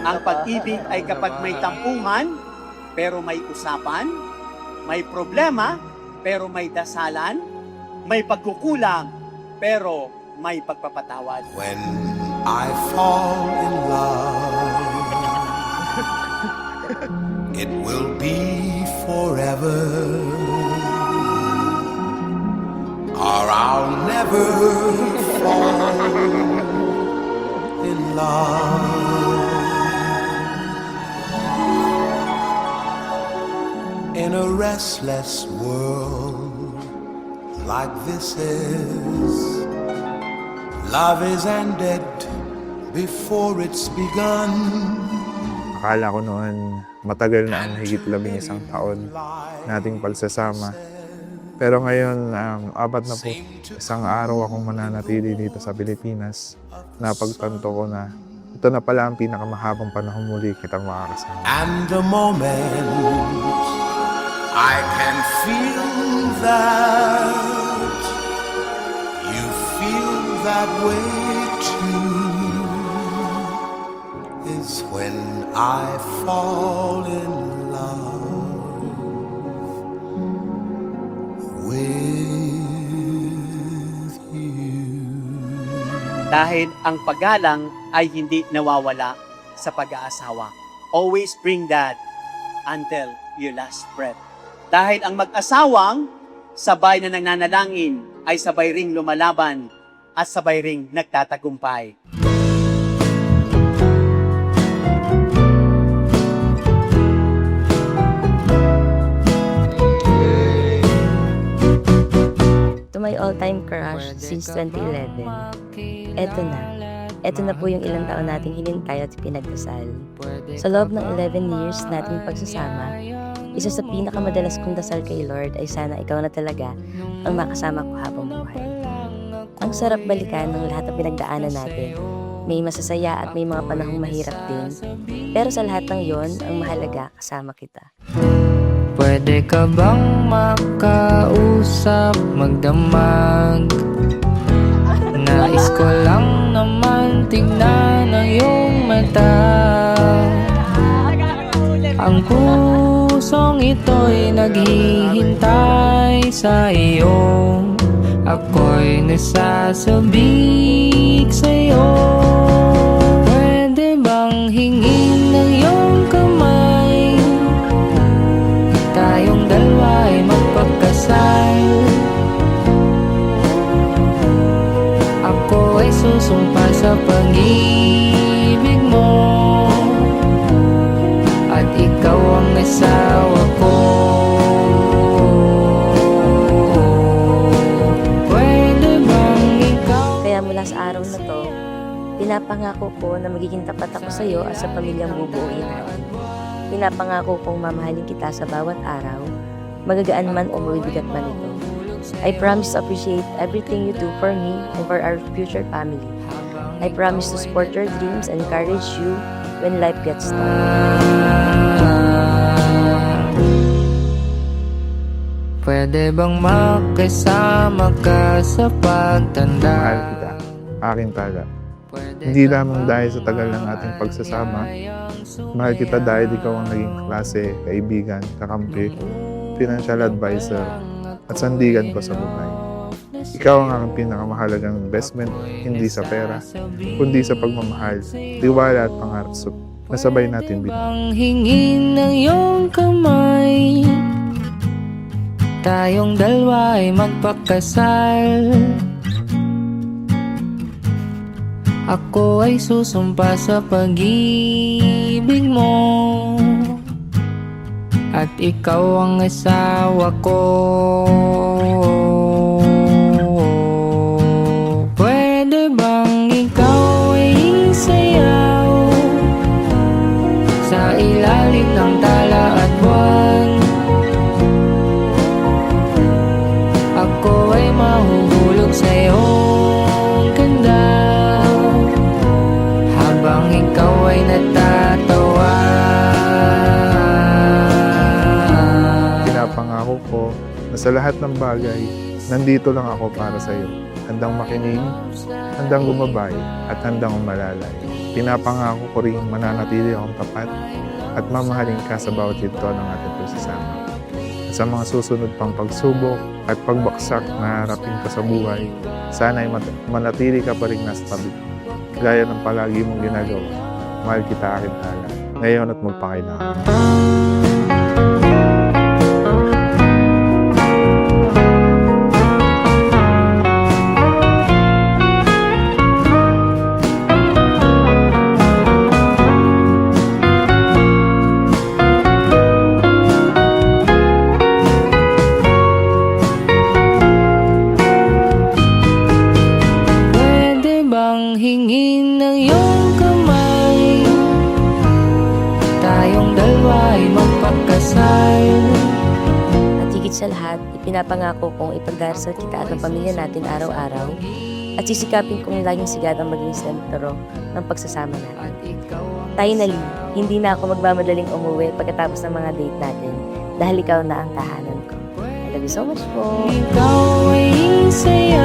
Ang pag-ibig ay kapag may tampuhan, pero may usapan, may problema, pero may dasalan, may pagkukulang, pero may pagpapatawad. When I fall in love, it will be forever, or I'll never fall in love. In a restless world like this is, love is ended before it's begun. Akala ko noon matagal na ang higit 11 taon nating pagsasama. Pero ngayon, 41 araw akong mananatili dito sa Pilipinas. Napagtanto ko na ito na pala ang pinakamahabang panahon muli kitang makakasama. And the moment I can feel that you feel that way too is when I fall in love with you. Dahil ang paggalang ay hindi nawawala sa pag-aasawa. Always bring that until your last breath. Dahil ang mag-asawang sabay na nananalangin ay sabay ring lumalaban at sabay ring nagtatagumpay. To my all-time crush since 2011, eto na. Eto na po yung ilang taon nating hinintay at pinagdasal. Sa loob ng 11 years nating pagsasama, isa sa pinakamadalas kong dasal kay Lord ay sana ikaw na talaga ang makasama ko habang buhay. Ang sarap balikan ng lahat ng pinagdaanan natin. May masasaya at may mga panahong mahirap din. Pero sa lahat ng yon, ang mahalaga kasama kita. Pwede ka bang makausap, magdamag? Nais ko lang naman tignan ang iyong mata. Ang pusong ito'y naghihintay sa iyo. Ako'y nasasabik sa'yo. Pwede bang hingin ng iyong kamay? Tayong dalawa ay magpagkasal. Ako ay susumpa sa pag-ibig mo, at ikaw ang asawa ko. Pwede bang ikaw? Kaya mula sa araw na to, pinapangako ko na magiging tapat ako sa iyo at sa pamilyang bubuuin natin. Pinapangako kong mamahalin kita sa bawat araw, magagaan man o mabibigat man ito. I promise to appreciate everything you do for me and for our future family. I promise to support your dreams and encourage you when life gets tough. Pwede bang makasama ka sa pagtanda? Mahal kita, aking tala. Hindi lamang dahil sa tagal ng ating pagsasama, mahal kita dahil ikaw ang naging klase, kaibigan, kakampi, financial advisor, at sandigan ko sa buhay. Ikaw ang aking pinakamahalagang investment, hindi sa pera, kundi sa pagmamahal, tiwala at pangarap na sabay natin binuo. Bang hingin ng iyong kamay, tayong dalawa ay magpakasal. Ako ay susumpa sa pag-ibig mo, at ikaw ang asawa ko. Pwede bang ikaw ay sayaw sa ilalim ng tala at buwan? Ako ay mahuhulog sa iyong ganda, habang ikaw ay natatawa. Pinapangako ko na sa lahat ng bagay, nandito lang ako para sa iyo. Handang makinig, handang gumabay, at handang umalalay. Pinapangako ko rin mananatili akong tapat at mamahalin ka sa bawat yugto ng ating pagsasama. At sa mga susunod pang pagsubok at pagbaksak na harapin ka sa buhay, sana ay manatili ka pa rin nasa tabi. Gaya ng palagi mong ginagawa, mahal kita aking tala, ngayon at magpakailangan. Pwede bang hingin ng iyong kamay? Tayong dalawa ay magpagkasal. At higit sa lahat, ipinapangako kong ipagdarasal kita at ang pamilya natin araw-araw at sisikapin kong laging sigadang maging sentro ng pagsasama natin. Tayo na, Lee, hindi na ako magmamadaling umuwi pagkatapos ng mga date natin dahil ikaw na ang tahanan ko. I love you so much po. Ikaw ay saya